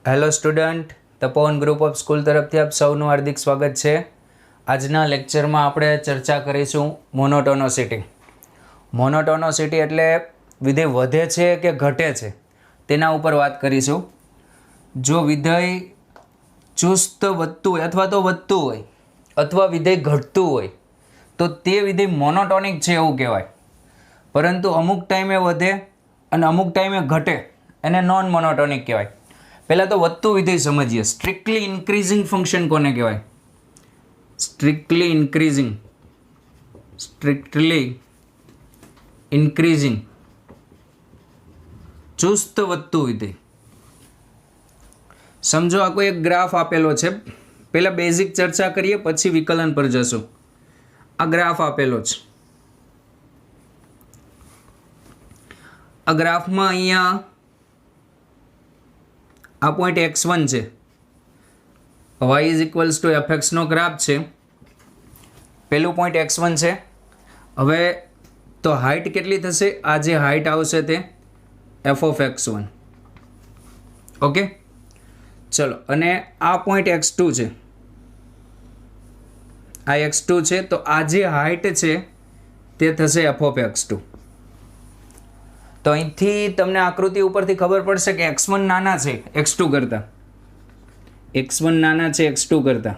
Hello student, Tapovan group of school તરફથી આપ સૌનું હાર્દિક સ્વાગત છે. આજના લેક્ચરમાં આપણે ચર્ચા કરીશું મોનોટોનોસિટી. મોનોટોનોસિટી એટલે વિધેય વધે છે કે ઘટે છે તેના ઉપર વાત કરીશું. જો વિધેય ચુસ્ત વધતું હોય અથવા તો વધતું હોય અથવા વિધેય ઘટતું હોય તો તે વિધેય મોનોટોનિક છે એવું કહેવાય. પરંતુ અમુક ટાઈમે વધે અને અમુક ટાઈમે ઘટે એને નોન મોનોટોનિક કહેવાય. પહેલાં તો વધતું વિધેય સમજીએ. સ્ટ્રિક્ટલી ઇન્ક્રીઝિંગ ફંક્શન કોને કહેવાય? સ્ટ્રિક્ટલી ઇન્ક્રીઝિંગ ચુસ્ત વધતું વિધેય. સમજો આ કોઈ એક ગ્રાફ આપેલો છે. પહેલાં બેઝિક ચર્ચા કરીએ પછી વિકલન પર જશું. આ ગ્રાફ આપેલો છે. આ ગ્રાફમાં અહીંયા આ પોઈન્ટ x1 છે, y is equals to fx નો ગ્રાફ છે. પહેલું પોઈન્ટ x1 છે. હવે તો હાઇટ કેટલી થશે? આ જે હાઇટ આવશે તે f ઓફ x1. ઓકે, ચલો. અને આ પોઈન્ટ x2 છે, આ x2 છે. તો આ જે હાઇટ છે તે થશે f ઓફ x2. તો અહીંથી તમને આકૃતિ ઉપરથી ખબર પડશે કે x1 નાના છે x2 કરતાં. x1 નાના છે x2 કરતાં.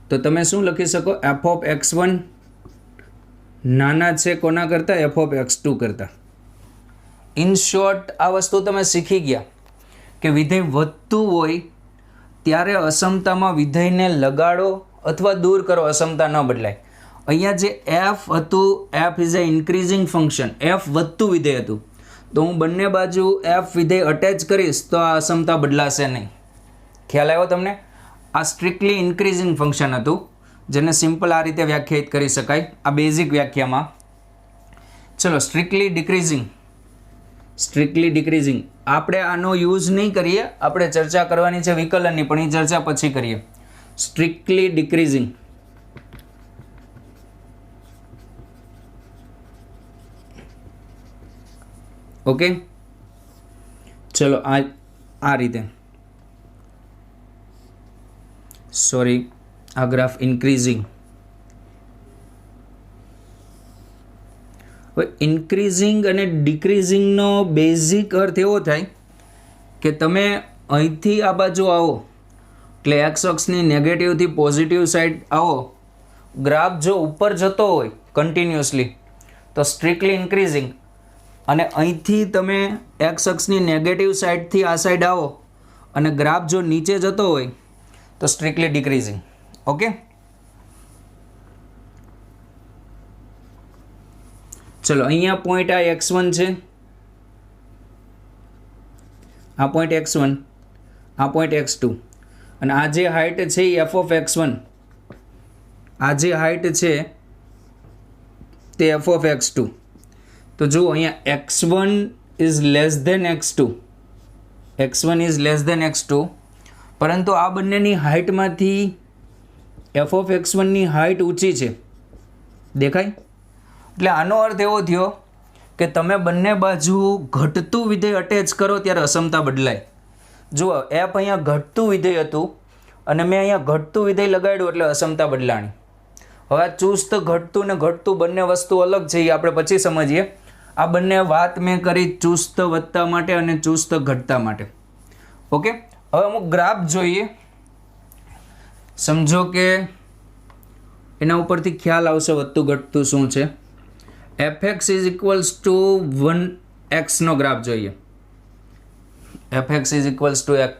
તો તમે શું લખી શકો? f ઓફ x1 નાના છે કોના કરતાં? f ઓફ x2 કરતાં. ઇન શોર્ટ આ વસ્તુ તમે શીખી ગયા કે વિધેય વધતું હોય ત્યારે અસમતામાં વિધેયને લગાડો અથવા દૂર કરો, અસમતા ન બદલાય. અહીંયા જે f હતું, f is a increasing function, f વધતું વિધેય હતું. તો હું બંને બાજુ f વિધેય અટેચ કરીશ તો આ અસમતા બદલાશે નહીં. ખ્યાલ આવ્યો તમને? આ સ્ટ્રિક્ટલી ઇન્ક્રીઝિંગ ફંક્શન હતું જેને સિમ્પલ આ રીતે વ્યાખ્યાયિત કરી શકાય આ બેઝિક વ્યાખ્યામાં. ચલો, સ્ટ્રિક્ટલી ડિક્રીઝિંગ આપણે આનો યુઝ નહીં કરીએ. આપણે ચર્ચા કરવાની છે વિકલનની, પણ એ ચર્ચા પછી કરીએ. સ્ટ્રિક્ટલી ડિક્રીઝિંગ. ઓકે, ચલો. આ રીતે, સોરી, આ ગ્રાફ ઇન્ક્રીઝિંગ. હવે ઇન્ક્રીઝિંગ અને ડિક્રીઝિંગનો બેઝિક અર્થ એવો થાય કે તમે અહીંથી આ બાજુ આવો એટલે એક્સ અક્ષની નેગેટિવથી પોઝિટિવ સાઈડ આવો. ગ્રાફ જો ઉપર જતો હોય કન્ટિન્યુઅસલી તો સ્ટ્રિક્ટલી ઇન્ક્રીઝિંગ, અને અહીંથી તમે એક્સ અક્ષની નેગેટિવ સાઈડથી આ સાઈડ આવો અને ગ્રાફ જો નીચે જતો હોય તો સ્ટ્રિક્ટલી ડિક્રીઝિંગ. ઓકે, ચલો. અહીંયા પોઈન્ટ આ x1 છે, આ પોઈન્ટ x1, આ પોઈન્ટ x2, અને આ જે હાઇટ છે એ f ઓફ x1, આ જે હાઇટ છે તે f ઓફ x2. તો જુઓ, અહીંયા x1 is less than x2, x1 is less than x2, પરંતુ આ બંનેની હાઇટમાંથી f ઓફ x1ની હાઇટ ઊંચી છે. દેખાય? એટલે આનો અર્થ એવો થયો કે તમે બંને બાજુ ઘટતું વિધેય અટેચ કરો ત્યારે અસમતા બદલાય. જુઓ, f અહીંયા ઘટતું વિધેય હતું અને મેં અહીંયા ઘટતું વિધેય લગાડ્યું એટલે અસમતા બદલાણી. હવે આ ચુસ્ત ઘટતું ને ઘટતું બંને વસ્તુ અલગ છે, એ આપણે પછી સમજીએ. આ બંને વાત મેં કરી ચુસ્ત વધતા માટે અને ચુસ્ત ઘટતા માટે. ઓકે, હવે અમુક ગ્રાફ જોઈએ. સમજો કે એના ઉપરથી ખ્યાલ આવશે વધતું ઘટતું શું છે. fx is equals to 1x નો ગ્રાફ જોઈએ. fx is equals to x.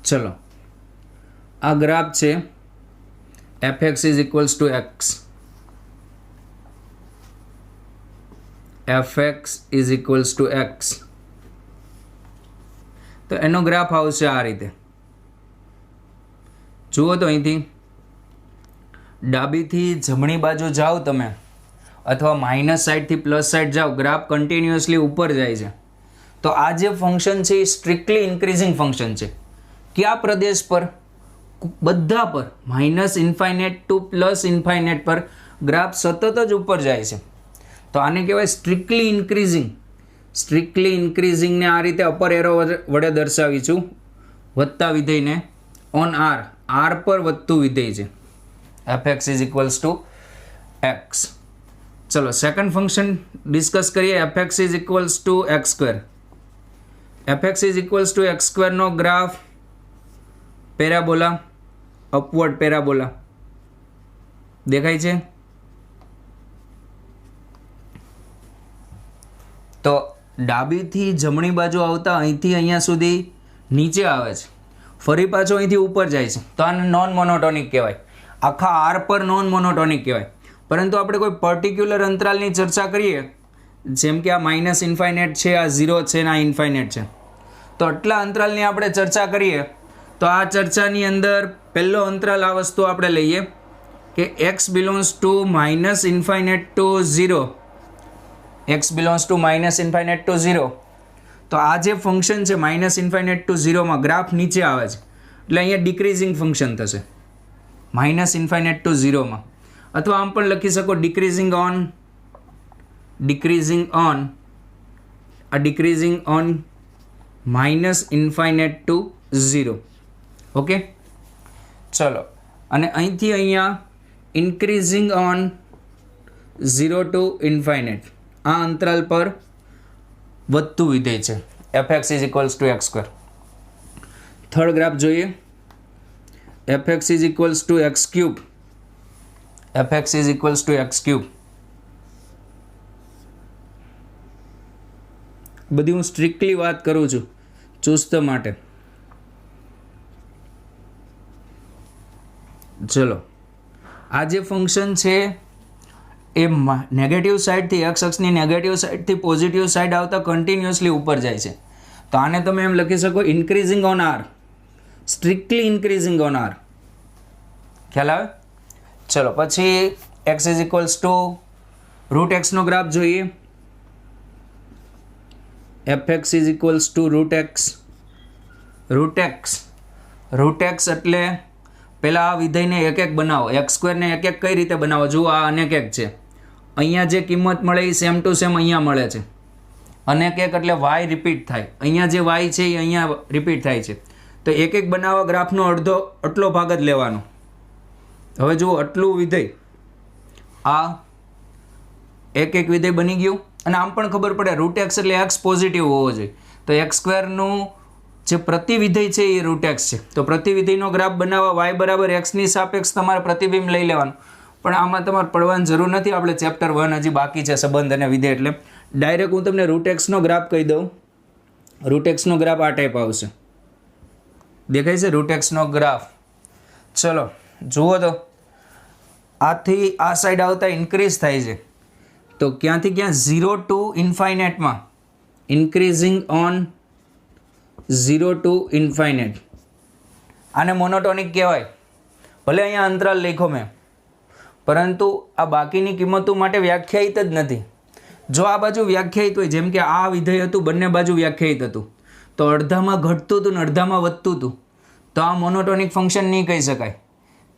ચલો, આ ગ્રાફ છે fx is equals to x. fx is equals to x. તો એનો ગ્રાફ આવશે આ રીતે. જુઓ તો અહીંથી ડાબીથી જમણી બાજુ જાઓ તમે, અથવા માઇનસ સાઈડથી પ્લસ સાઈડ જાઓ, ગ્રાફ કન્ટિન્યુઅસલી ઉપર જાય છે. તો આ જે ફંક્શન છે એ સ્ટ્રિક્ટલી ઇન્ક્રીઝિંગ ફંક્શન છે. કયા પ્રદેશ પર? બધા પર. Minus infinite two plus infinite પર ગ્રાફ સતત જ ઉપર જાય છે. તો આને કહેવાય સ્ટ્રિક્ટલી ઇન્ક્રીઝિંગ. સ્ટ્રિક્ટલી ઇન્ક્રીઝિંગને આ રીતે અપર એરો વડે દર્શાવીશું, વધતા વિધેયને ઓન આર, આર પર વધતું વિધેય છે, f x is equals to x. ચલો સેકન્ડ ફંક્શન ડિસ્કસ કરીએ, f x is equals to x square. F x is equals to x સ્ક્વેરનો ગ્રાફ પેરાબોલા, અપવર્ડ પેરાબોલા દેખાય છે. તો ડાબીથી જમણી બાજુ આવતા અહીંથી અહીંયા સુધી નીચે આવે છે, ફરી પાછો અહીંથી ઉપર જાય છે, તો આને નોન મોનોટોનિક કહેવાય. આખા આર પર નોન મોનોટોનિક કહેવાય. પરંતુ આપણે કોઈ પર્ટિક્યુલર અંતરાલની ચર્ચા કરીએ, જેમ કે આ માઇનસ ઇન્ફાઇનેટ છે, આ 0 છે ને આ ઇન્ફાઇનેટ છે, તો આટલા અંતરાલની આપણે ચર્ચા કરીએ તો આ ચર્ચાની અંદર પહેલો અંતરાલ આ વસ્તુ આપણે લઈએ કે x belongs to minus infinite to 0, x belongs to minus infinite to 0. તો આ જે ફંક્શન છે માઇનસ ઇન્ફાઇનેટ ટુ 0માં ગ્રાફ નીચે આવે છે, એટલે અહીંયા ડિક્રીઝિંગ ફંક્શન થશે માઇનસ ઇન્ફાઇનેટ ટુ 0માં. અથવા આમ પણ લખી શકો decreasing on minus infinite to 0. Okay, ચલો. અને અહીંથી અહીંયા ઇન્ક્રીઝિંગ ઓન 0 ટુ ઇન્ફાઇનેટ, આ અંતરાલ પર વધતું વિધેય છે, f x is equals to x square. Third graph જોઈએ, f x is equals to x cube. F x is equals to x cube. બધી હું સ્ટ્રિક્ટલી વાત કરું છું ચુસ્ત માટે. ચલો, આ જે ફંક્શન છે એ નેગેટિવ સાઈડથી, એક્સ અક્ષની નેગેટિવ સાઈડથી પોઝિટિવ સાઈડ આવતા કન્ટિન્યુઅસલી ઉપર જાય છે, તો આને તમે એમ લખી શકો increasing on R, strictly increasing on R. ખ્યાલ આવે? ચલો, પછી x is equals to root એક્સનો ગ્રાફ જોઈએ. F x is equals to root x એટલે પહેલાં આ વિધેયને એક એક બનાવો, એક્સ સ્ક્વેરને એક એક કઈ રીતે બનાવો? જુઓ, આ અનેક એક છે, અહીંયા જે કિંમત મળે એ સેમ ટુ સેમ અહીંયા મળે છે. અનેક એક એટલે વાય રિપીટ થાય, અહીંયા જે વાય છે એ અહીંયા રિપીટ થાય છે. તો એક એક બનાવવા ગ્રાફનો અડધો આટલો ભાગ જ લેવાનો. હવે જુઓ, આટલું વિધેય, આ એક એક વિધેય બની ગયું. અને આમ પણ ખબર પડે રૂટ એક્સ એટલે એક્સ પોઝિટિવ હોવો જોઈએ, તો એક્સ સ્ક્વેરનું જે પ્રતિવિધેય છે એ રૂટ એક્સ છે. તો પ્રતિવિધેયનો ગ્રાફ બનાવવા વાય બરાબર એક્સની સાપેક્ષ તમારે પ્રતિબિંબ લઈ લેવાનું. પણ આમાં તમારે પડવાની જરૂર નથી, આપણે ચેપ્ટર 1 હજી બાકી છે, સંબંધ અને વિધેય. એટલે ડાયરેક્ટ હું તમને રૂટ એક્સનો ગ્રાફ કહી દઉં. રૂટ એક્સનો ગ્રાફ આ ટાઈપ આવશે, દેખાય છે રૂટ એક્સનો ગ્રાફ. ચલો જુઓ, તો આથી આ સાઈડ આવતા ઇન્ક્રીઝ થાય છે, તો ક્યાંથી ક્યાં 0 two ઇન્ફાઇનેટમાં, increasing on 0 two infinite. આને મોનોટોનિક કહેવાય. ભલે અહીંયા અંતરાલ લખ્યો મેં, પરંતુ આ બાકીની કિંમતો માટે વ્યાખ્યાયિત જ નથી. જો આ બાજુ વ્યાખ્યાયિત હોય, જેમ કે આ વિધેય હતું બંને બાજુ વ્યાખ્યાયિત હતું, તો અડધામાં ઘટતું હતું ને અડધામાં વધતું હતું, તો આ મોનોટોનિક ફંક્શન નહીં કહી શકાય.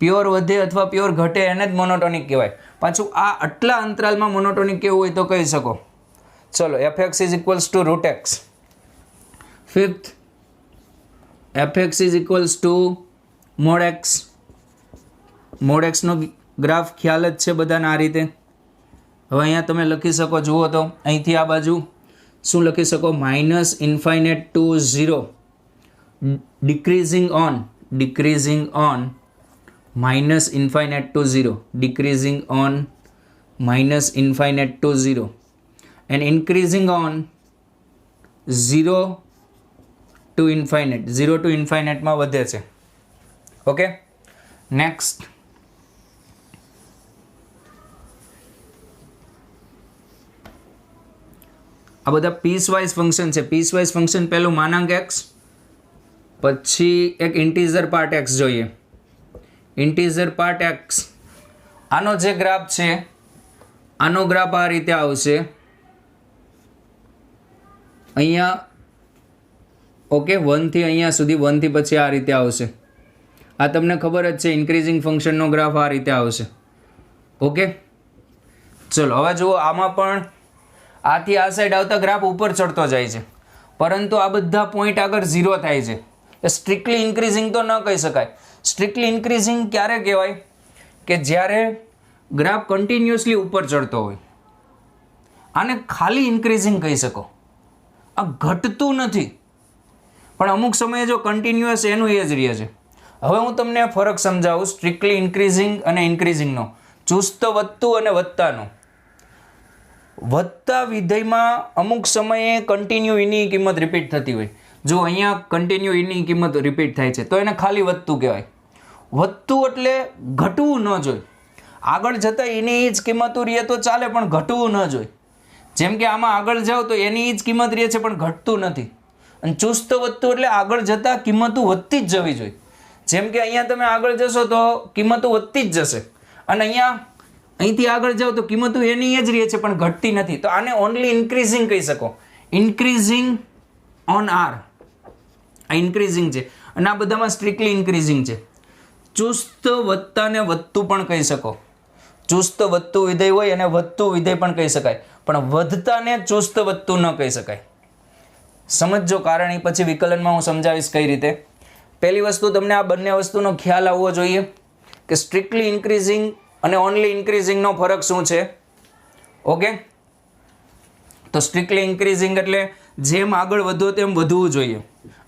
પ્યોર વધે અથવા પ્યોર ઘટે એને જ મોનોટોનિક કહેવાય. પાછું આ આટલા અંતરાલમાં મોનોટોનિક કેવું હોય તો કહી શકો. ચલો, f x is equals to root x. Fifth, f x is equals to mod x. Mod એક્સનો ગ્રાફ ખ્યાલ જ છે બધાને આ રીતે. હવે અહીંયા તમે લખી શકો, જુઓ તો અહીંથી આ બાજુ શું લખી શકો? Minus infinite to 0, decreasing on minus infinite to 0, decreasing on minus infinite to 0, and increasing on 0 to infinite. 0 to infinite માં વધે છે. Okay, next. આ બધા પીસવાઇઝ ફંક્શન છે. પીસવાઇઝ ફંક્શન પહેલું માનાંક x, પછી એક ઇન્ટીજર પાર્ટ x જોઈએ. ઇન્ટીજર પાર્ટ એક્સ, આનો જે ગ્રાફ છે, આનો ગ્રાફ આ રીતે આવશે અહીંયા. ઓકે, 1 થી અહીંયા સુધી, 1 થી પછી આ રીતે આવશે. આ તમને ખબર જ છે, ઇન્ક્રીઝિંગ ફંક્શનનો ગ્રાફ આ રીતે આવશે. ઓકે, ચલો હવે જુઓ, આમાં પણ આથી આ સાઈડ આવતા ગ્રાફ ઉપર ચડતો જાય છે, પરંતુ આ બધા પોઈન્ટ આગળ 0 થાય છે. એ સ્ટ્રિક્ટલી ઇન્ક્રીઝિંગ તો ન કહી શકાય. સ્ટ્રિક્ટલી ઇન્ક્રીઝિંગ ક્યારે કહેવાય? કે જ્યારે ગ્રાફ કન્ટિન્યુઅસલી ઉપર ચડતો હોય. આને ખાલી ઇન્ક્રીઝિંગ કહી શકો. આ ઘટતું નથી, પણ અમુક સમયે જો કન્ટિન્યુઅસ એનું એ જ રહે છે. હવે હું તમને ફરક સમજાવું સ્ટ્રિક્ટલી ઇન્ક્રીઝિંગ અને ઇન્ક્રીઝિંગનો. ચુસ્ત વધતું અને વધતાનો. વધતા વિધેયમાં અમુક સમયે કન્ટિન્યુ એની કિંમત રિપીટ થતી હોય. જો અહીંયા કન્ટિન્યુ એની કિંમત રિપીટ થાય છે તો એને ખાલી વધતું કહેવાય. વધતું એટલે ઘટવું ન જોઈએ. આગળ જતાં એની જ કિંમતો રહે તો ચાલે, પણ ઘટવું ન જોઈએ. જેમ કે આમાં આગળ જાઓ તો એની જ કિંમત રહે છે પણ ઘટતું નથી. અને ચુસ્ત વધતું એટલે આગળ જતાં કિંમતો વધતી જ જવી જોઈએ. જેમ કે અહીંયા તમે આગળ જશો તો કિંમતો વધતી જ જશે, અને અહીંથી આગળ જાઓ તો કિંમતો એની જ રહે છે પણ ઘટતી નથી. તો આને ઓનલી ઇન્ક્રીઝિંગ કહી શકો. ઇન્ક્રીઝિંગ ઓન આર આ ઇન્ક્રીઝિંગ છે, અને આ બધામાં સ્ટ્રિક્ટલી ઇન્ક્રીઝિંગ છે. ચુસ્ત વધતાને વધતું પણ કહી શકો. ચુસ્ત વધતું વિધેય હોય અને વધતું વિધેય પણ કહી શકાય, પણ વધતાને ચુસ્ત વધતું ન કહી શકાય. સમજો કારણ એ પછી વિકલનમાં હું સમજાવીશ કઈ રીતે. પહેલી વસ્તુ તમને આ બંને વસ્તુનો ખ્યાલ આવવો જોઈએ કે સ્ટ્રિક્ટલી ઇન્ક્રીઝિંગ અને ઓનલી ઇન્ક્રીઝિંગનો ફરક શું છે. ઓકે, તો સ્ટ્રિક્ટલી ઇન્ક્રીઝિંગ એટલે જેમ આગળ વધો તેમ વધવું જોઈએ,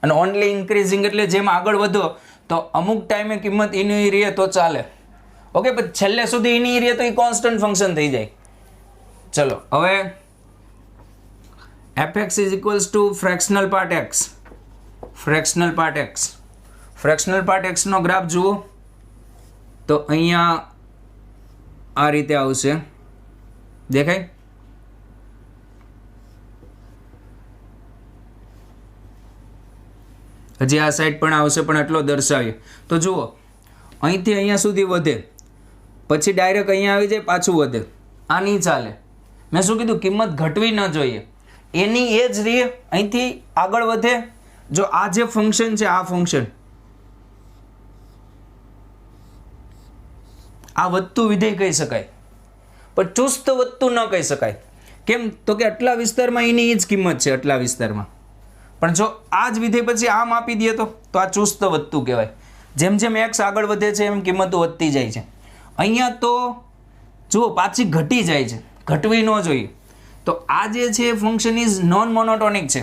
અને ઓનલી ઇન્ક્રીઝિંગ એટલે જેમ આગળ વધો તો અમુક ટાઈમે કિંમત એની રહે તો ચાલે. ઓકે, પણ છેલ્લે સુધી એની રહે તો એ કોન્સ્ટન્ટ ફંક્શન થઈ જાય. ચલો હવે fx is equals to fractional part x. Fractional part x. Fractional part એક્સનો ગ્રાફ જુઓ તો અહીંયા આ રીતે આવશે. દેખાય? હજી આ સાઈડ પણ આવશે, પણ એટલો દર્શાવીએ તો જુઓ અહીંથી અહીંયા સુધી વધે, પછી ડાયરેક્ટ અહીંયા આવી જાય, પાછું વધે. આ નહીં ચાલે. મેં શું કીધું? કિંમત ઘટવી ન જોઈએ. એની એ જ રહે, અહીંથી આગળ વધે. જો આ જે ફંક્શન છે, આ ફંક્શન આ વધતું વિધેય કહી શકાય, પણ ચુસ્ત વધતું ન કહી શકાય. કેમ? તો કે આટલા વિસ્તારમાં એની જ કિંમત છે, આટલા વિસ્તારમાં. પણ જો આ જ વિધેય પછી આમ આપી દઈએ તો આ ચુસ્ત વધતું કહેવાય. જેમ જેમ એક્સ આગળ વધે છે એમ કિંમતો વધતી જાય છે. અહીંયા તો જુઓ પાછી ઘટી જાય છે, ઘટવી ન જોઈએ. તો આ જે છે ફંક્શન ઇઝ નોન મોનોટોનિક છે.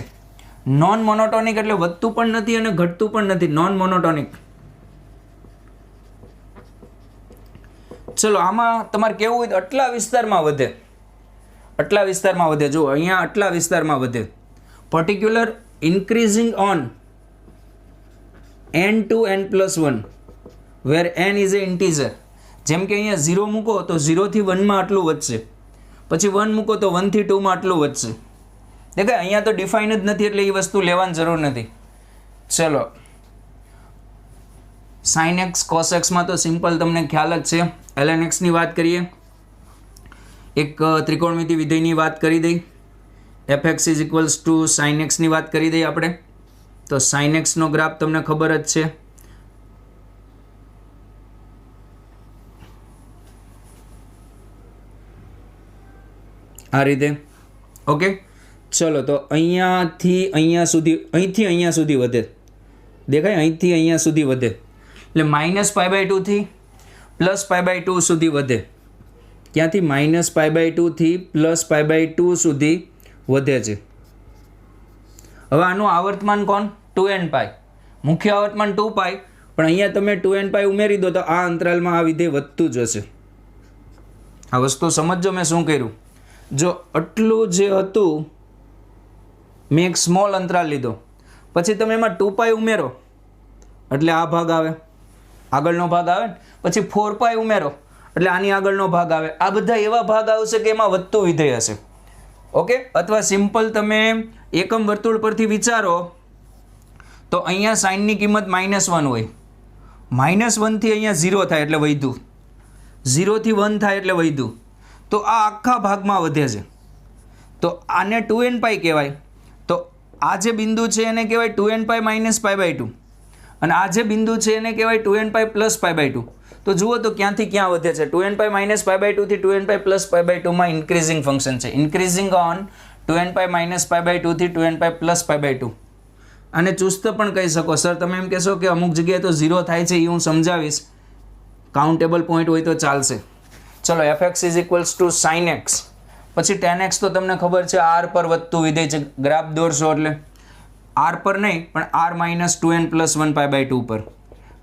નોન મોનોટોનિક એટલે વધતું પણ નથી અને ઘટતું પણ નથી. Non monotonic. ચલો આમાં તમારે કેવું હોય તો આટલા વિસ્તારમાં વધે, આટલા વિસ્તારમાં વધે. જુઓ અહીંયા આટલા વિસ્તારમાં વધે. Particular increasing on n to n plus 1 where n is a integer. જેમ કે અહીંયા 0 મૂકો તો 0 થી 1 માં આટલું વધશે, પછી 1 મૂકો તો 1 થી 2 માં આટલું વધશે. દેખાય? અહીંયા તો ડિફાઇન જ નથી એટલે એ વસ્તુ લેવાની જરૂર નથી. ચલો sin x cos x માં તો સિમ્પલ તમને ખ્યાલ જ છે. ln x ની વાત કરીએ, એક ત્રિકોણમિતિ વિધેયની વાત કરી દઈ. fx is equals two sin x ની વાત કરી દઈએ આપણે. તો sin x નો ગ્રાફ તમને ખબર જ છે. આ રીતે. ઓકે, ચલો તો અહીંયાથી અહીંયા સુધી, અહીંથી અહીંયા સુધી વધે. દેખાય? અહીંથી અહીંયા સુધી વધે એટલે -π/2 થી +π/2 સુધી વધે. ક્યાંથી? -π/2 થી +π/2 સુધી વધે છે. હવે આનું આવર્તમાન કોણ? 2nπ. મુખ્ય આવર્તમાન 2π, પણ અહીંયા તમે 2nπ ઉમેરી દો તો આ અંતરાલમાં આ વિધેય વધતું જ હશે. આ વસ્તુ સમજો મેં શું કર્યું. જો આટલું જે હતું મેં એક સ્મોલ અંતરાલ લીધો, પછી તમે એમાં 2π ઉમેરો એટલે આ ભાગ આવે, આગળનો ભાગ આવે. પછી 4π ઉમેરો એટલે આની આગળનો ભાગ આવે. આ બધા એવા ભાગ આવશે કે એમાં વધતું વિધેય હશે. ઓકે, અથવા સિમ્પલ તમે એકમ વર્તુળ પરથી વિચારો તો અહીંયા સાઇનની કિંમત -1 હોય. -1 થી અહીંયા 0 થાય એટલે વધ્યું, 0 થી 1 થાય એટલે વધ્યું. તો આ આખા ભાગમાં વધે છે. તો આને 2nπ કહેવાય. તો આ જે બિંદુ છે એને કહેવાય 2nπ - π/2, અને આ જે બિંદુ છે એને કહેવાય 2nπ + π/2. તો જુઓ તો ક્યાંથી ક્યાં વધે છે. 2nπ - π/2 થી 2nπ + π/2 માં ઇન્ક્રીઝિંગ ફંક્શન છે. Increasing on 2n pi minus pi by 2 થી 2n pi plus pi by 2. અને ચુસ્ત પણ કહી શકો સર, તમે એમ કહેશો કે અમુક જગ્યાએ તો 0 થાય છે, એ હું સમજાવીશ, કાઉન્ટેબલ પોઈન્ટ હોય તો ચાલશે. ચલો fx is equals two sine x, પછી tan x તો તમને ખબર છે r પર વધતું વિધેય છે, ગ્રાફ દોરશો એટલે r પર નહીં પણ r minus 2n plus 1 pi by 2 પર,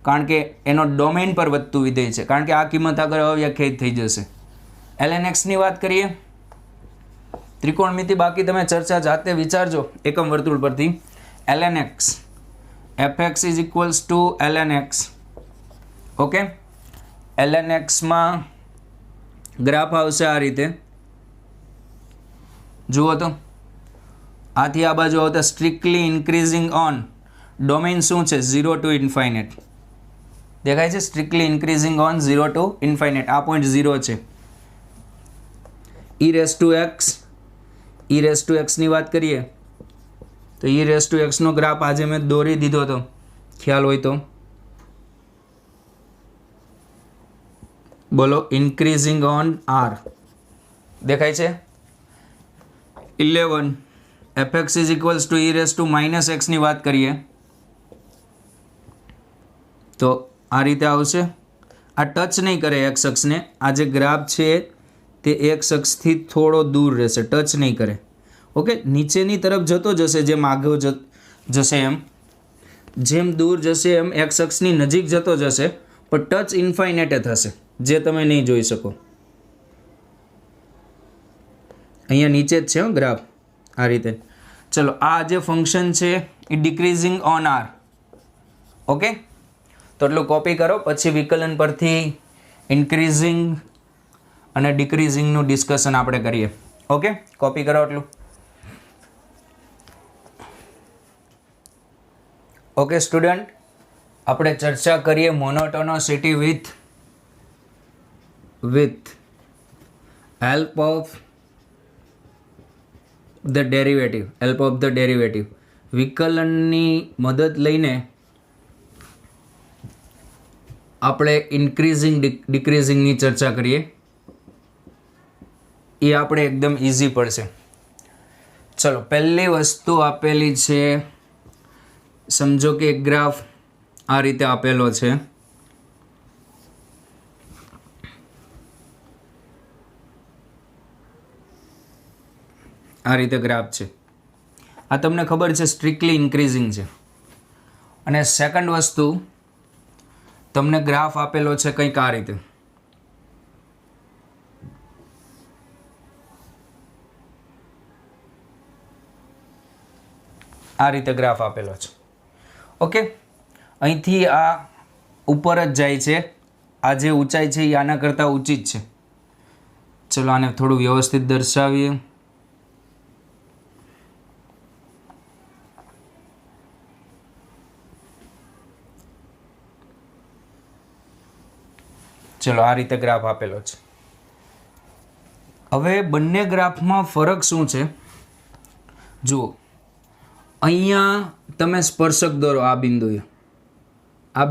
કારણ કે એનો ડોમેન પર વધતું વિધેય છે, કારણ કે આ કિંમત આગળ અવ્યાખ્યાયિત થઈ જશે. ln x ની વાત કરીએ, ત્રિકોણમિતિ બાકી તમે ચર્ચા જાતે વિચારજો એકમ વર્તુળ પરથી. ln x, fx is equals two ln x. Okay, ln x માં ગ્રાફ આવશે આ રીતે, જુઓ તો આથી આ બાજુ આવતા સ્ટ્રિક્ટલી ઇન્ક્રીઝિંગ ઓન, ડોમેન શું છે 0 ટુ ઇન્ફાઇનેટ, દેખાય છે strictly increasing on 0 two infinite, આ પોઈન્ટ 0 છે. e રેસ ટુ x ની વાત કરીએ તો e રેસ ટુ x નો ગ્રાફ આજે મેં દોરી દીધો હતો, ખ્યાલ હોય તો બોલો. ઇન્ક્રીઝિંગ ઓન r દેખાય છે. 11 fx is equals two e raise two minus x ની વાત કરીએ તો આ રીતે આવશે. આ ટચ નહીં કરે x અક્ષને, આ જે ગ્રાફ છે તે x અક્ષથી થોડો દૂર રહેશે, ટચ નહીં કરે. ઓકે, નીચેની તરફ જતો જશે, જેમ આગળ જશે એમ, જેમ દૂર જશે એમ x અક્ષની નજીક જતો જશે, પણ ટચ ઇન્ફાઇનેટ થશે, જે તમે નહીં જોઈ શકો. અહીંયા નીચે જ છે ગ્રાફ આ રીતે. ચલો, આ જે ફંક્શન છે એ ડિક્રીઝિંગ ઓન r. ઓકે, તો એટલું કોપી કરો, પછી વિકલન પરથી ઇન્ક્રીઝિંગ અને ડિક્રીઝિંગનું ડિસ્કશન આપણે કરીએ. ઓકે, કોપી કરો એટલું. ઓકે સ્ટુડન્ટ, આપણે ચર્ચા કરીએ monotonicity with help of the derivative. વિકલનની મદદ લઈને આપણે ઇન્ક્રીઝિંગ ડિક્રીઝિંગની ચર્ચા કરીએ, એ આપણે એકદમ ઇઝી પડશે. ચલો, પહેલી વસ્તુ આપેલી છે, સમજો કે એક ગ્રાફ આ રીતે આપેલો છે, આ રીતે ગ્રાફ છે, આ તમને ખબર છે સ્ટ્રિક્ટલી ઇન્ક્રીઝિંગ છે. અને સેકન્ડ વસ્તુ, તમને ગ્રાફ આપેલો છે કંઈક આ રીતે, આ રીતે ગ્રાફ આપેલો છે. ઓકે, અહીંથી આ ઉપર જ જાય છે, આ જે ઊંચાઈ છે એ આના કરતાં ઊંચી જ છે. ચલો આને થોડું વ્યવસ્થિત દર્શાવીએ. ચલો, આ રીતે ગ્રાફ આપેલો છે. હવે બંને ગ્રાફમાં ફરક શું છે જુઓ. અહીંયા તમે સ્પર્શક દોરો, આ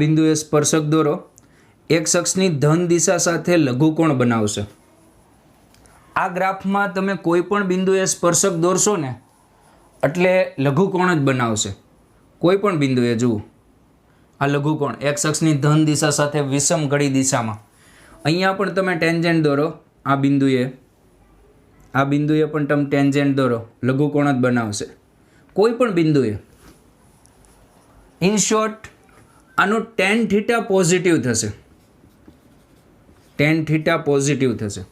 બિંદુએ સ્પર્શક દોરો, એક અક્ષની ધન દિશા સાથે લઘુકોણ બનાવશે. આ ગ્રાફમાં તમે કોઈ પણ બિંદુએ સ્પર્શક દોરશો ને એટલે લઘુકોણ જ બનાવશે. કોઈ પણ બિંદુએ જુઓ, આ લઘુકોણ એક અક્ષની ધન દિશા સાથે વિષમ ઘડી દિશામાં. અહીંયા પણ તમે ટેન્જેન્ટ દોરો, આ બિંદુએ પણ તમે ટેન્જેન્ટ દોરો, લઘુકોણ જ બનાવશે કોઈ પણ બિંદુએ. ઇન શોર્ટ, આનું tan થીટા પોઝિટિવ થશે, tan થીટા પોઝિટિવ થશે.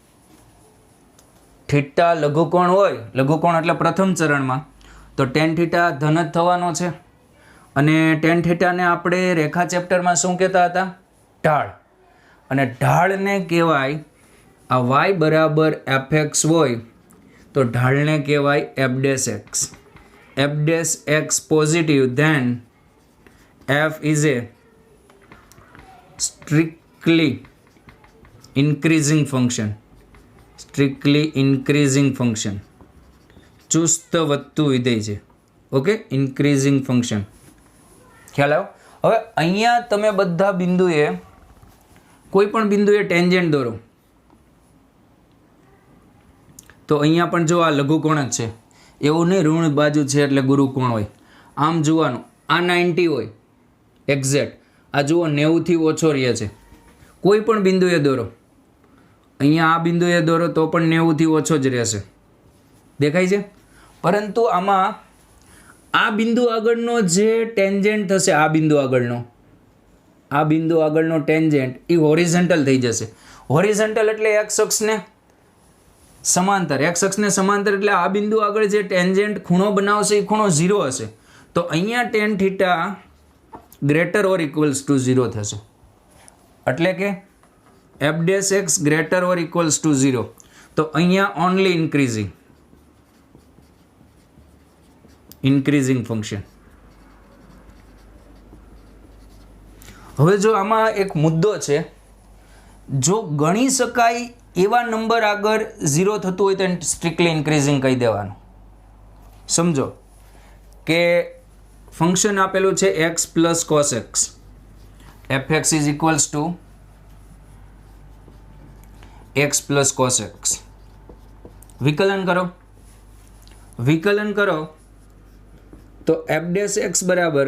થીટા લઘુકોણ હોય, લઘુકોણ એટલે પ્રથમ ચરણમાં, તો tan થીટા ધન જ થવાનો છે. અને tan થીટાને આપણે રેખા ચેપ્ટરમાં શું કહેતા હતા? ઢાળ. અને ઢાળને કહેવાય, આ y બરાબર fx હોય તો ઢાળને કહેવાય f dash x. f dash x positive, then f is a strictly increasing function. ચુસ્ત વધતું વિધેય છે. Okay, increasing function. ખ્યાલ આવ્યો? હવે અહીંયા તમે બધા બિંદુએ, કોઈ પણ બિંદુએ ટેન્જેન્ટ દોરો તો અહીંયા પણ જો આ લઘુકોણ જ છે, એવું નહીં ઋણ બાજુ છે એટલે ગુરુકોણ હોય. આમ જોવાનું, આ 90 હોય એક્ઝેક્ટ, આ જુઓ 90થી ઓછો રહે છે. કોઈ પણ બિંદુએ દોરો, અહીંયા આ બિંદુએ દોરો તો પણ 90થી ઓછો જ રહેશે. દેખાય છે? પરંતુ આમાં આ બિંદુ આગળનો જે ટેન્જન્ટ થશે, આ બિંદુ આગળનો ટેન્જન્ટ એ હોરિઝોન્ટલ થઈ જશે. હોરિઝોન્ટલ એટલે એક્સ અક્ષને સમાંતર. એક્સ અક્ષને સમાંતર એટલે આ બિંદુ આગળ જે ટેન્જન્ટ ખૂણો બનાવશે એ ખૂણો 0 હશે. તો અહીંયા tan theta greater or equals to 0 થશે. એટલે કે f' x greater or equals to 0. તો અહીંયા ઓનલી ઇન્ક્રીઝિંગ ફંક્શન. હવે જો આમાં એક મુદ્દો છે, જો ગણી શકાય એવા નંબર આગળ 0 થતું હોય તો સ્ટ્રિક્ટલી ઇન્ક્રીઝિંગ કહી દેવાનું. સમજો કે ફંક્શન આપેલું છે x plus cos x, fx is equals to x plus cos x. વિકલન કરો તો f' x બરાબર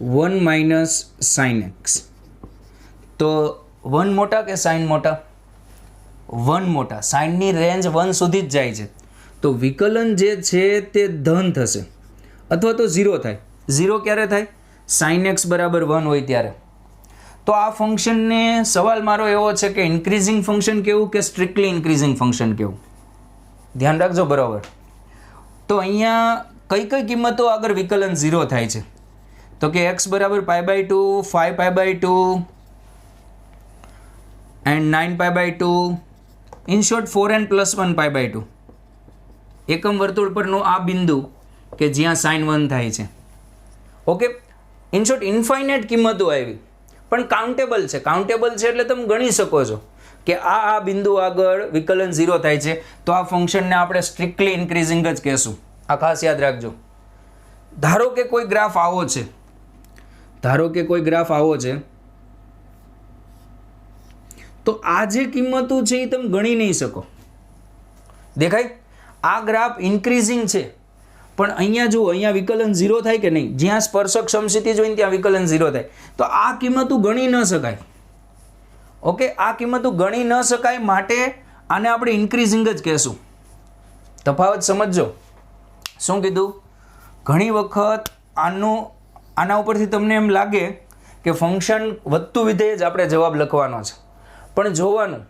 1 માઇનસ sin x. તો 1 મોટા કે sin મોટા? 1 મોટા. સાઇનની રેન્જ 1 સુધી જ જાય છે. તો વિકલન જે છે તે ધન થશે અથવા તો 0 થાય. 0 ક્યારે થાય? sin x બરાબર 1 હોય ત્યારે. તો આ ફંક્શનને સવાલ મારો એવો છે કે ઇન્ક્રીઝિંગ ફંક્શન કેવું કે સ્ટ્રિક્ટલી ઇન્ક્રીઝિંગ ફંક્શન કેવું? ધ્યાન રાખજો બરાબર. તો અહીંયા કઈ કિંમતો આગળ વિકલન 0 થાય છે? તો કે x બરાબર π/2, 5π/2 એન્ડ 9π/2, ઇન શોર્ટ 4n + 1π/2. એકમ વર્તુળ પરનું આ બિંદુ કે જ્યાં sin 1 થાય છે. ઓકે, ઇન શોર્ટ ઇન્ફાઇનાઇટ કિંમતો આવી, પણ કાઉન્ટેબલ છે. એટલે તમે ગણી શકો છો કે આ બિંદુ આગળ વિકલન 0 થાય છે. તો આ ફંક્શનને આપણે સ્ટ્રિક્ટલી ઇન્ક્રીઝિંગ જ કહેશું. આ ખાસ યાદ રાખજો. ધારો કે કોઈ ગ્રાફ આવો છે, તો આ જે કિંમતો છે એ તમે ગણી નહીં શકો. દેખાય? આ ગ્રાફ ઇન્ક્રીઝિંગ છે, પણ અહીંયા જુઓ, અહીંયા વિકલન 0 થાય કે નહીં? જ્યાં સ્પર્શક સમસ્થિતિ જોઈને ત્યાં વિકલન 0 થાય. તો આ કિંમતો ગણી ન શકાય. ઓકે, આ કિંમતો ગણી ન શકાય, માટે આને આપણે ઇન્ક્રીઝિંગ જ કહેશું. તફાવત સમજજો. શું કીધું? ઘણી વખત આના ઉપરથી તમને એમ લાગે કે ફંક્શન વધતું વિધેય જ આપણે જવાબ લખવાનો છે, પણ જોવાનું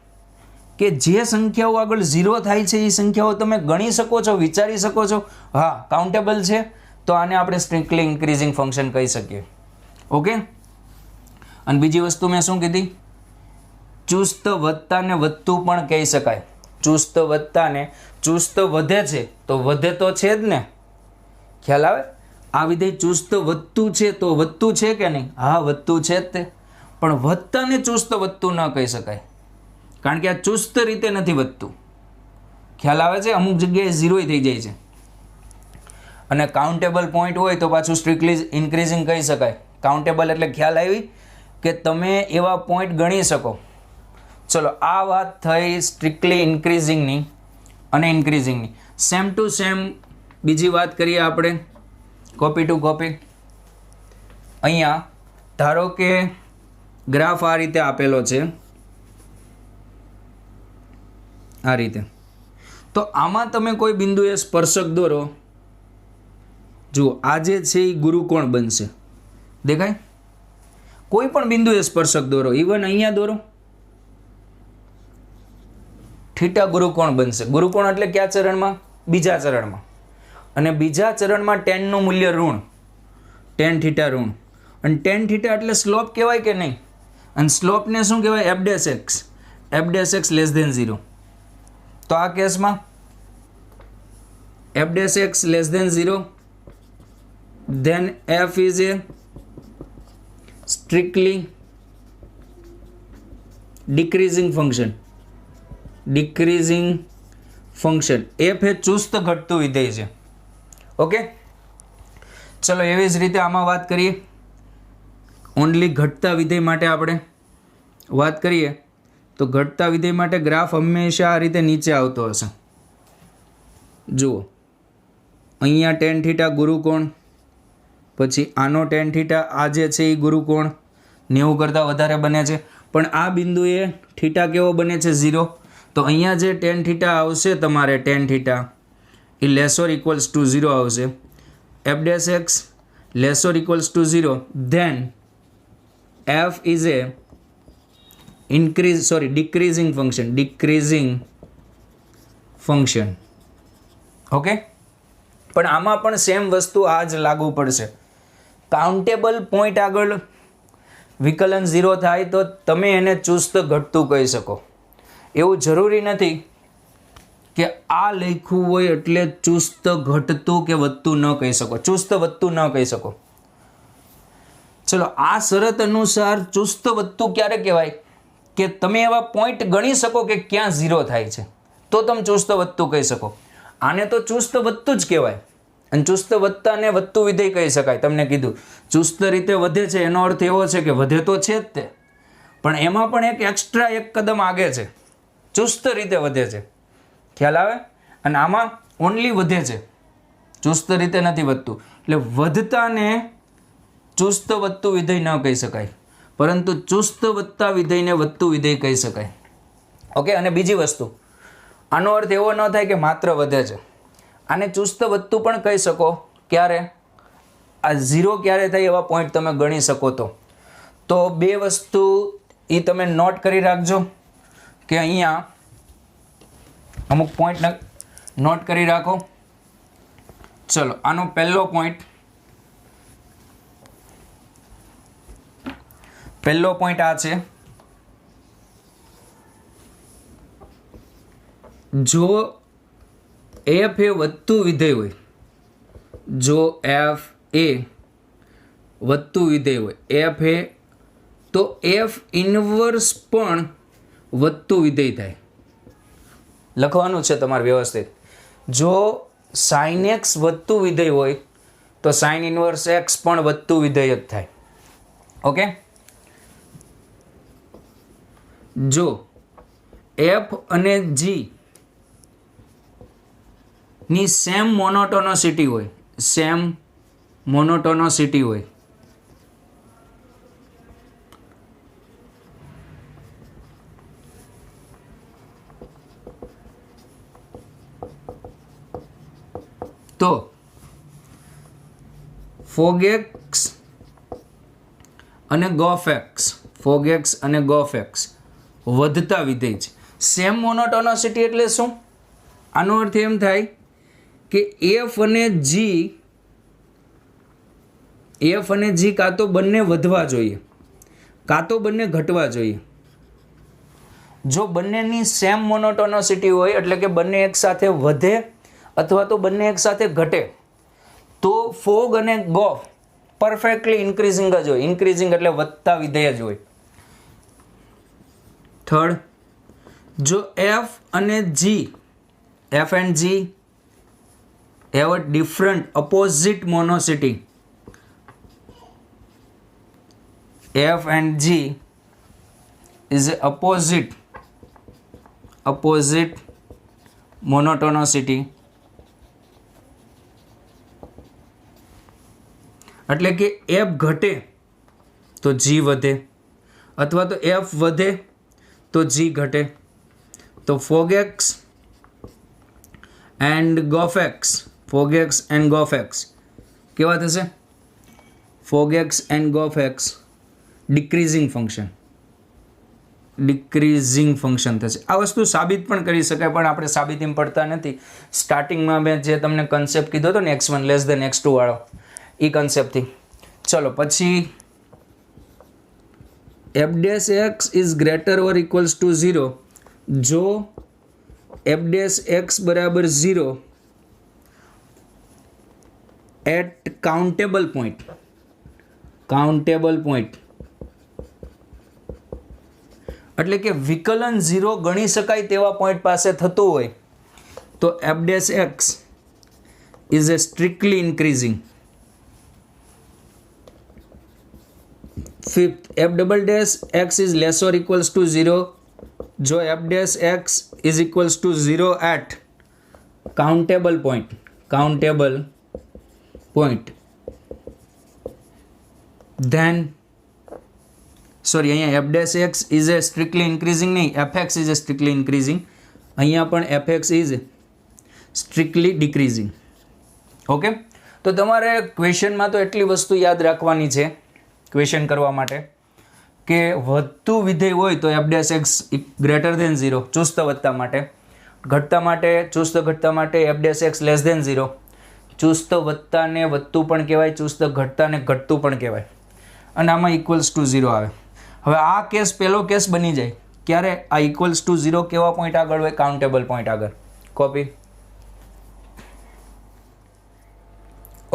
કે જે સંખ્યાઓ આગળ 0 થાય છે એ સંખ્યાઓ તમે ગણી શકો છો, વિચારી શકો છો. હા, કાઉન્ટેબલ છે, તો આને આપણે સ્ટ્રિક્ટલી ઇન્ક્રીઝિંગ ફંક્શન કહી શકીએ. ઓકે. અને બીજી વસ્તુ મેં શું કીધી? ચુસ્ત વધતાને વધતું પણ કહી શકાય. ચુસ્ત વધે છે તો વધે તો છે જ ને. ખ્યાલ આવે? આ વિધેય ચુસ્ત વધતું છે તો વધતું છે કે નહીં? હા, વધતું છે જ તે. પણ વધતાને ચુસ્ત વધતું ન કહી શકાય, કારણ કે આ ચુસ્ત રીતે નથી વધતું. ખ્યાલ આવે છે? અમુક જગ્યાએ 0 થઈ જાય છે. અને કાઉન્ટેબલ પોઈન્ટ હોય તો પાછું સ્ટ્રિક્ટલી ઇન્ક્રીઝિંગ કહી શકાય. કાઉન્ટેબલ એટલે ખ્યાલ આવી કે તમે એવા પોઈન્ટ ગણી શકો. ચલો, આ વાત થઈ સ્ટ્રિક્ટલી ઇન્ક્રીઝિંગની અને ઇન્ક્રીઝિંગની. સેમ ટુ સેમ બીજી વાત કરીએ આપણે, કોપી ટુ કોપી. અહીંયા ધારો કે ગ્રાફ આ રીતે આપેલો છે, આ રીતે. તો આમાં તમે કોઈ બિંદુએ સ્પર્શક દોરો. જુઓ, આ જે છે એ ગુરુકોણ બનશે. દેખાય? કોઈ પણ બિંદુએ સ્પર્શક દોરો, ઇવન અહીંયા દોરો, થીટા ગુરુકોણ બનશે. ગુરુકોણ એટલે કયા ચરણમાં? બીજા ચરણમાં. અને બીજા ચરણમાં tan નું મૂલ્ય ઋણ, tan થીટા ઋણ. અને tan થીટા એટલે સ્લોપ કહેવાય કે નહીં? અને સ્લોપને શું કહેવાય? f'(x) less than 0. તો આ કેસમાં f'(x) less than 0, then f is a strictly decreasing function. f એ ચુસ્ત ઘટતું વિધેય છે. ઓકે, ચલો એવી જ રીતે આમાં વાત કરીએ. ઓનલી ઘટતા વિધેય માટે આપણે વાત કરીએ તો ઘટતા વિધેય માટે ગ્રાફ હંમેશા આ રીતે નીચે આવતો હશે. જુઓ, અહીંયા ટેન થીટા ગુરુકોણ, પછી આનો ટેન થીટા આ જે છે એ ગુરુકોણ 90 કરતાં વધારે બને છે, પણ આ બિંદુએ થીટા કેવો બને છે 0. તો અહીંયા જે ટેન થીટા આવશે તમારે ટેન થીટા એ લેસોર ઇક્વલ્સ ટુ 0 આવશે. F dash x less or equals to 0, then f is a decreasing function. Okay, પણ આમાં પણ સેમ વસ્તુ આ જ લાગુ પડશે. કાઉન્ટેબલ પોઈન્ટ આગળ વિકલન 0 થાય તો તમે એને ચુસ્ત ઘટતું કહી શકો. એવું જરૂરી નથી કે આ લખ્યું હોય એટલે ચુસ્ત ઘટતું કે વધતું ન કહી શકો, ચુસ્ત વધતું ન કહી શકો. ચલો, આ શરત અનુસાર ચુસ્ત વધતું ક્યારે કહેવાય કે તમે એવા પોઈન્ટ ગણી શકો કે ક્યાં 0 થાય છે, તો તમે ચુસ્ત વધતું કહી શકો. આને તો ચુસ્ત વધતું જ કહેવાય, અને ચુસ્ત વધતાને વધતું વિધેય કહી શકાય. તમને કીધું ચુસ્ત રીતે વધે છે એનો અર્થ એવો છે કે વધે તો છે જ તે, પણ એમાં પણ એક એક્સ્ટ્રા એક કદમ આગે છે, ચુસ્ત રીતે વધે છે. ખ્યાલ આવે? અને આમાં ઓનલી વધે છે, ચુસ્ત રીતે નથી વધતું. એટલે વધતાને ચુસ્ત વધતું વિધેય ન કહી શકાય, પરંતુ ચુસ્ત વધતા વિધેયને વધતું વિધેય કહી શકાય. ઓકે, અને બીજી વસ્તુ, આનો અર્થ એવો ન થાય કે માત્ર વધે છે. આને ચુસ્ત વધતું પણ કહી શકો. ક્યારે? આ 0 ક્યારે થાય એવા પોઈન્ટ તમે ગણી શકો. તો બે વસ્તુ એ તમે નોટ કરી રાખજો કે અહીંયા અમુક પોઈન્ટ નોટ કરી રાખો. ચલો, આનો પહેલો પોઈન્ટ આ છે, જો એફ એ વધતું વિધેય હોય, જો એફ એ વધતું વિધેય હોય એફ એ, તો એફ ઇન્વર્સ પણ વધતું વિધેય થાય. લખવાનું છે તમારે વ્યવસ્થિત. જો સાઇન એક્સ વધતું વિધેય હોય તો સાઇન ઇન્વર્સ એક્સ પણ વધતું વિધેય જ થાય. ઓકે, જો એફ અને જી ની સેમ મોનોટોનોસિટી હોય, તો ફોગેક્સ અને ગોફેક્સ વધતા વિધેય છે. સેમ મોનોટોનોસિટી એટલે શું? આનો અર્થ એમ થાય કે એફ અને જી કાં તો બંને વધવા જોઈએ કાં તો બંને ઘટવા જોઈએ. જો બંનેની સેમ મોનોટોનોસિટી હોય એટલે કે બંને એક સાથે વધે અથવા તો બંને એક સાથે ઘટે, તો ફોગ અને ગોફ પરફેક્ટલી ઇન્ક્રીઝિંગ જ હોય. ઇન્ક્રીઝિંગ એટલે વધતા વિધેય જ હોય. થર્ડ, જો f and g have a different opposite monicity, F and G is a opposite monotonicity. એટલે કે F ઘટે તો G વધે, અથવા તો F વધે તો G ઘટે. તો ફોગેક્સ એન્ડ ગોફેક્સ કેવા થશે? ફોગેક્સ એન્ડ ગોફેક્સ ડિક્રીઝિંગ ફંક્શન થશે. આ વસ્તુ સાબિત પણ કરી શકાય, પણ આપણે સાબિતીમાં પડતા નથી. સ્ટાર્ટિંગમાં મેં જે તમને કન્સેપ્ટ કીધો હતો ને x1 લેસ દેન x2 વાળો, એ કન્સેપ્ટથી. ચલો, પછી f dash x is greater or equals to 0, જો f ડેશ એક્સ બરાબર 0 એટ કાઉન્ટેબલ પોઈન્ટ એટલે કે વિકલન 0 ગણી શકાય તેવા પોઈન્ટ પાસે થતું હોય તો f dash x is a strictly increasing. Fifth, f double dash x is less or equals to 0, જો f dash x is equals to 0 at countable point countable point, then sorry અહીંયા f dash x is a strictly increasing નહીં, fx is a strictly increasing, અહીંયા પણ fx is strictly decreasing. Okay, તો તમારે ક્વેશ્ચનમાં તો એટલી વસ્તુ યાદ રાખવાની છે ક્વેશ્ચન કરવા માટે કે વધતું વિધેય હોય તો f dash x greater than 0 ચુસ્ત વધતા માટે, ઘટતા માટે ચુસ્ત ઘટતા માટે f dash x less than 0, ચુસ્ત વધતાને વધતું પણ કહેવાય, ચુસ્ત ઘટતાને ઘટતું પણ કહેવાય, અને આમાં ઇક્વલ્સ ટુ 0 આવે. હવે આ કેસ પહેલો કેસ બની જાય ક્યારે? આ ઇક્વલ્સ ટુ 0 કેવા પોઈન્ટ આગળ હોય? કાઉન્ટેબલ પોઈન્ટ આગળ. કોપી.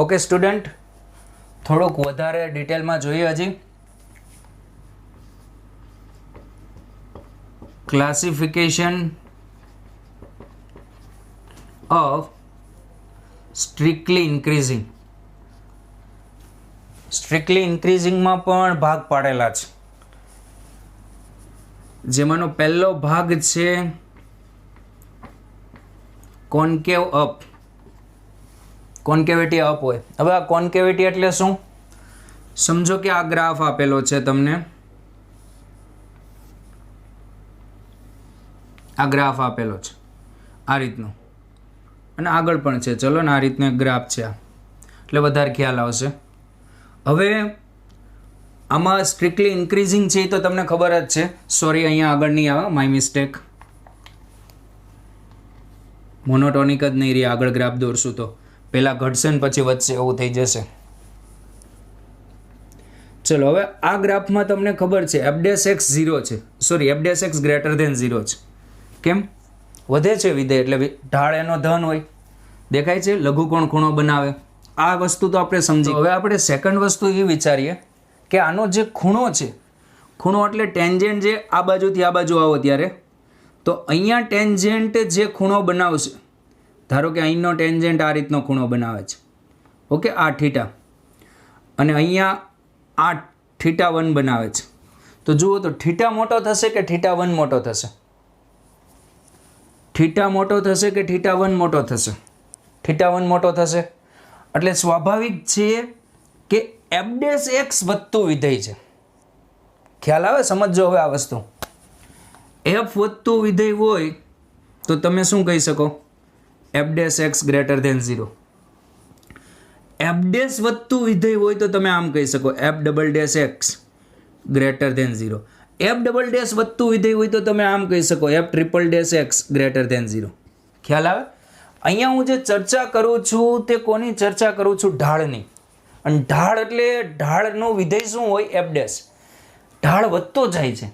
ઓકે સ્ટુડન્ટ, થોડુંક વધારે ડિટેલમાં જોઈએ હજી. Classification of strictly increasing. Strictly ઇન્ક્રીઝિંગમાં પણ ભાગ પાડેલા છે, જેમાંનો પહેલો ભાગ છે કોન્કેવ અપ. કોન્કેવિટી અપ હોય. હવે આ કોન્કેવિટી એટલે શું? સમજો કે આ ગ્રાફ આપેલો છે તમને, આ ગ્રાફ આપેલો છે આ રીતનો, અને આગળ પણ છે, ચલો ને આ રીતનો એક ગ્રાફ છે આ, એટલે વધારે ખ્યાલ આવશે. હવે આમાં સ્ટ્રિક્ટલી ઇન્ક્રીઝિંગ છે તો તમને ખબર જ છે. સોરી અહીંયા આગળ નહીં આવે, માય મિસ્ટેક. મોનોટોનિક જ નહીં રહી, આગળ ગ્રાફ દોરશું તો પહેલાં ઘટશે ને પછી વધશે એવું થઈ જશે. ચલો હવે આ ગ્રાફમાં તમને ખબર છે f dash x 0 છે, sorry f dash x greater than 0 છે. કેમ? વધે છે વિધેય એટલે ઢાળ એનો ધન હોય, દેખાય છે, લઘુકોણ ખૂણો બનાવે. આ વસ્તુ તો આપણે સમજી. હવે આપણે સેકન્ડ વસ્તુ એ વિચારીએ કે આનો જે ખૂણો છે, ખૂણો એટલે ટેન્જેન્ટ જે આ બાજુથી આ બાજુ આવો ત્યારે, તો અહીંયા ટેન્જેન્ટ જે ખૂણો બનાવશે, ધારો કે અહીંનો ટેન્જેન્ટ આ રીતનો ખૂણો બનાવે છે, ઓકે, આ થીટા, અને અહીંયા આ થીટા 1 બનાવે છે, તો જુઓ તો થીટા મોટો થશે કે થીટા 1 મોટો થશે? થીટા મોટો થશે કે થીટા 1 મોટો થશે? થીટા 1 મોટો થશે. એટલે સ્વાભાવિક છે કે f dash x વધતું વિધેય છે. ખ્યાલ આવે? સમજો હવે આ વસ્તુ. f વધતું વિધેય હોય તો તમે શું કહી શકો? f dash x greater than 0. f dash વધતું વિધેય હોય તો તમે આમ કહી શકો f double dash x greater than 0. f double dash વધતું વિધેય હોય તો તમે આમ કહી શકો f triple dash x greater than 0. ખ્યાલ આવે? અહીંયા હું જે ચર્ચા કરું છું તે કોની ચર્ચા કરું છું? ઢાળની. અને ઢાળ એટલે ઢાળનું વિધેય શું હોય? f dash. ઢાળ વધતો જાય છે,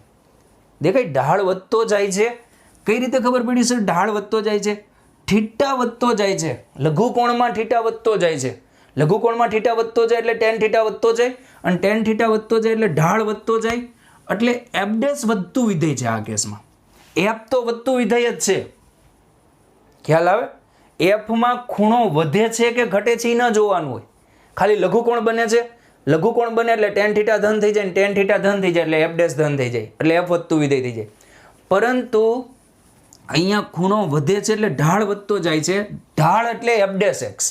દેખાય? ઢાળ વધતો જાય છે. કઈ રીતે ખબર પડી સર ઢાળ વધતો જાય છે? થીટા વધતો જાય છે, લઘુકોણમાં થીટા વધતો જાય છે, લઘુકોણમાં થીટા વધતો જાય એટલે ટેન થીટા વધતો જાય, અને ટેન થીટા વધતો જાય એટલે ઢાળ વધતો જાય, એટલે f dash વધતું વિધેય છે. આ કેસમાં f તો વધતું વિધેય જ છે. ખ્યાલ આવે? f માં ખૂણો વધે છે કે ઘટે છે એ ન જોવાનું હોય, ખાલી લઘુકોણ બને છે, લઘુકોણ બને એટલે ટેન થીટા ધન થઈ જાય, ને ટેન થીટા ધન થઈ જાય એટલે f dash ધન થઈ જાય, એટલે f વધતું વિધેય થઈ જાય. પરંતુ અહીંયા ખૂણો વધે છે એટલે ઢાળ વધતો જાય છે. ઢાળ એટલે f dash x,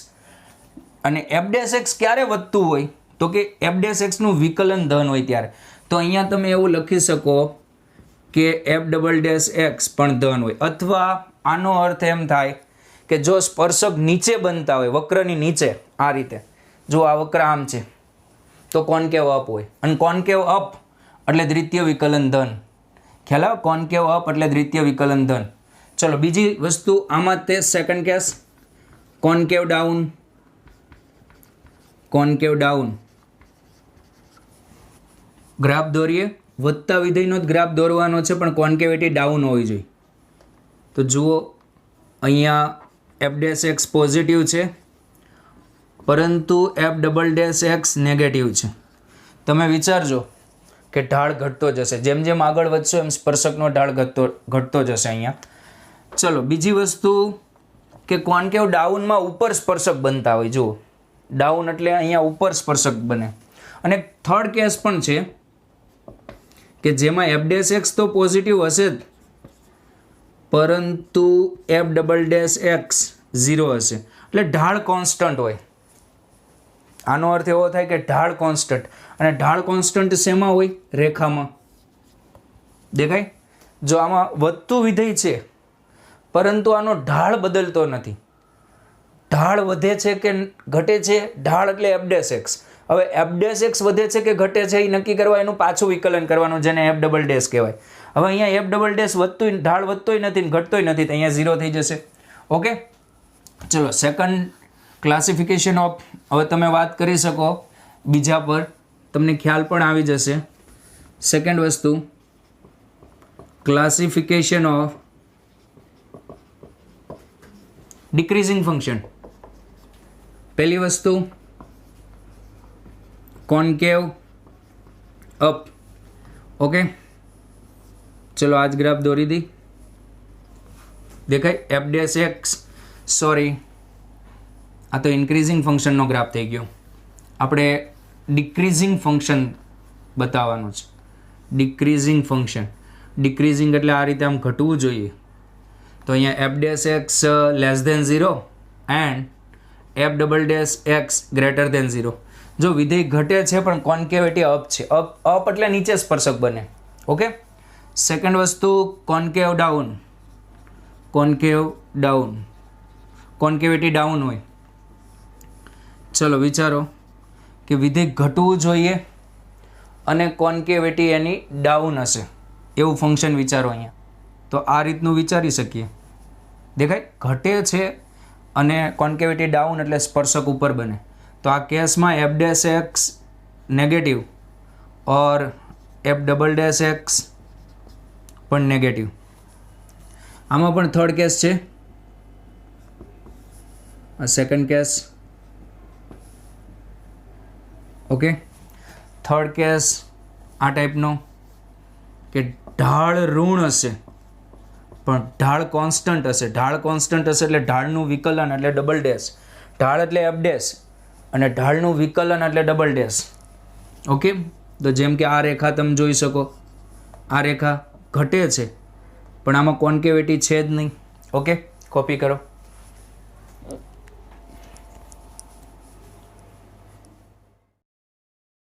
અને f dash x ક્યારે વધતું હોય? તો કે f dash x નું વિકલન ધન હોય ત્યારે. તો અહીંયા તમે એવું લખી શકો કે f ડબલ ડેશ x પણ ધન હોય, અથવા આનો અર્થ એમ થાય કે જો સ્પર્શક નીચે બનતા હોય, વક્રની નીચે, આ રીતે જો આ વક્ર આમ છે તો કોન્કેવ અપ હોય, અને કોન્કેવ અપ એટલે દ્વિતીય વિકલન ધન. ખ્યાલ આવે? કોન્કેવ અપ એટલે દ્વિતીય વિકલન ધન. ચલો બીજી વસ્તુ આમાં તે second case concave down. Concave down graph દોરીએ, વધતા વિધેયનો જ ગ્રાફ દોરવાનો છે, પણ કોન્કેવિટી ડાઉન હોવી જોઈએ. તો જુઓ અહીંયા f dash x પોઝિટિવ છે, પરંતુ f double dash x negative છે. તમે વિચારજો કે ઢાળ ઘટતો જશે, જેમ જેમ આગળ વધશો એમ સ્પર્શકનો ઢાળ ઘટતો જશે અહીંયા. ચલો બીજી વસ્તુ કે કોન્કેવ ડાઉનમાં ઉપર સ્પર્શક બનતા હોય. જુઓ ડાઉન એટલે અહીંયા ઉપર સ્પર્શક બને. અને થર્ડ કેસ પણ છે કે જેમાં f dash x તો પોઝિટિવ હશે જ, પરંતુ f ડબલ ડેશ x 0 હશે. એટલે ઢાળ કોન્સ્ટન્ટ હોય. આનો અર્થ એવો થાય કે ઢાળ કોન્સ્ટન્ટ. અને ઢાળ કોન્સ્ટન્ટ શેમાં હોય? રેખામાં. દેખાય? જો આમાં વધતું વિધેય છે પરંતુ આનો ઢાળ બદલતો નથી. ઢાળ વધે છે કે ઘટે છે? ઢાળ એટલે એફ ડેશ એક્સ. હવે એફ ડેશ એક્સ વધે છે કે ઘટે છે એ નક્કી કરવા એનું પાછું વિકલન કરવાનું, જેને એફ ડબલ ડેશ કહેવાય. હવે અહીંયા એફ ડબલ ડેશ વધતું ઢાળ વધતોય નથી ને ઘટતોય નથી, તો અહીંયા 0 થઈ જશે. ઓકે, ચલો સેકન્ડ ક્લાસિફિકેશન ઓફ. હવે તમે વાત કરી શકો બીજા પર, તમને ખ્યાલ પણ આવી જશે. સેકન્ડ વસ્તુ, ક્લાસિફિકેશન ઓફ ડિક્રીઝિંગ ફંક્શન. પહેલી વસ્તુ કોન્કેવ અપ. ઓકે, ચલો આજ ગ્રાફ દોરી દી. દેખાય? એફ ડેશ એક્સ, સોરી આ તો ઇન્ક્રીઝિંગ ફંક્શનનો ગ્રાફ થઈ ગયો. આપણે ડિક્રીઝિંગ ફંક્શન બતાવવાનું છે. ડિક્રીઝિંગ ફંક્શન. ડિક્રીઝિંગ એટલે આ રીતે આમ ઘટવું જોઈએ. તો અહીંયા f dash x less than 0 and f double dash x greater than 0. જો વિધેય ઘટે છે પણ કોન્કેવિટી અપ છે. અપ એટલે નીચે સ્પર્શક બને. ઓકે, સેકન્ડ વસ્તુ કોન્કેવ ડાઉન. કોન્કેવ ડાઉન, કોન્કેવિટી ડાઉન હોય. ચલો વિચારો કે વિધેય ઘટવું જોઈએ અને કોન્કેવિટી એની ડાઉન હશે એવું ફંક્શન વિચારો અહીંયા. તો આ રીતનું વિચારી શકીએ. દેખાય? ઘટે છે અને કોન્કેવિટી ડાઉન એટલે સ્પર્શક ઉપર બને. તો આ કેસમાં એફ ડેશ એક્સ નેગેટિવ ઓર એફ ડબલ ડેશ એક્સ પણ નેગેટિવ. આમાં પણ થર્ડ કેસ છે. આ second case. Okay, third case આ ટાઈપનો કે ઢાળ ઋણ હશે પણ ઢાળ કોન્સ્ટન્ટ હશે. ઢાળ કોન્સ્ટન્ટ હશે એટલે ઢાળનું વિકલન એટલે ડબલ ડેશ. ઢાળ એટલે એફ ડેશ અને ઢાળનું વિકલન એટલે ડબલ ડેશ. ઓકે, તો જેમ કે આ રેખા તમે જોઈ શકો, આ રેખા ઘટે છે પણ આમાં કોન્કેવિટી છે જ નહીં. ઓકે, કોપી કરો.